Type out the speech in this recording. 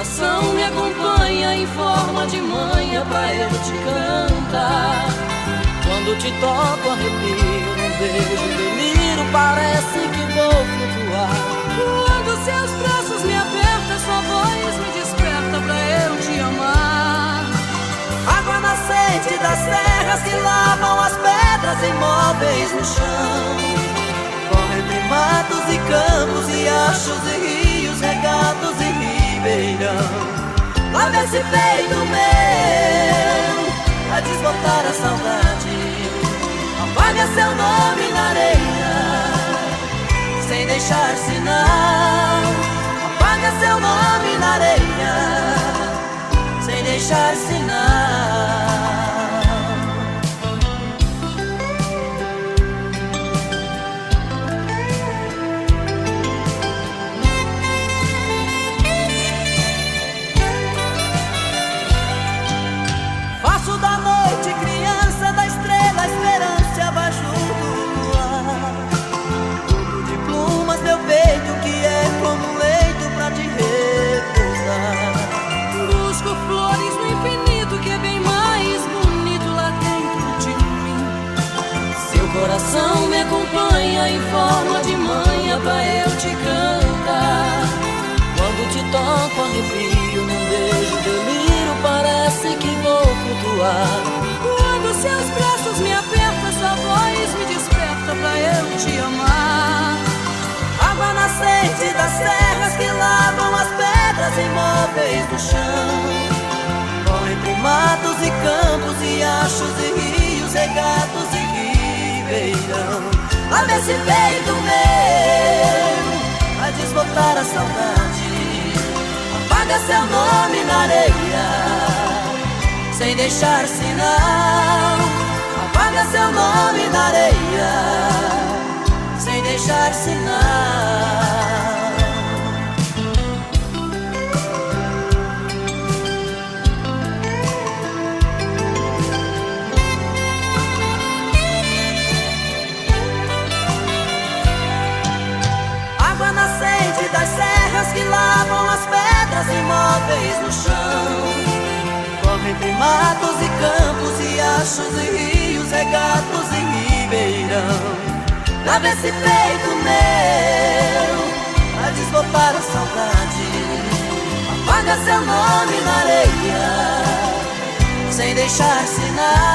coração me acompanha em forma de manha pra eu te cantar. Quando te toco arrepio, num beijo deliro, parece que vou flutuar. Quando seus braços me apertam, sua voz me desperta pra eu te amar. Água nascente das terras que lavam as pedras imóveis no chão. Corre entre matos e campos, riachos e rios, regatos e ribeirão. Lava esse peito meu a desbotar a saudade. Apaga seu nome na areia sem deixar sinal. Apaga seu nome na areia sem deixar sinal. Faço da noite criança, da estrela esperança abaixo do luar. Tudo de plumas meu peito que é como um leito pra te repousar. Busco flores no infinito que é bem mais bonito lá dentro de mim. Seu coração me acompanha em forma de manha pra eu te cantar. Quando te toco arrepio, num beijo delírio, parece que vou flutuar. Quando seus braços me apertam, sua voz me desperta pra eu te amar. Água nascente das terras que lavam as pedras imóveis do chão. Corre entre matos e campos, riachos e rios, regatos e ribeirão. Lava esse peito meu a desbotar a saudade. Apaga seu nome na areia sem deixar sinal. Apaga seu nome na areia sem deixar sinal. Água nascente das serras que lavam as pedras imóveis no chão. Corre entre matos e campos, riachos e rios, regatos e ribeirão. Lava esse peito meu a desbotar a saudade. Apaga seu nome na areia sem deixar sinal.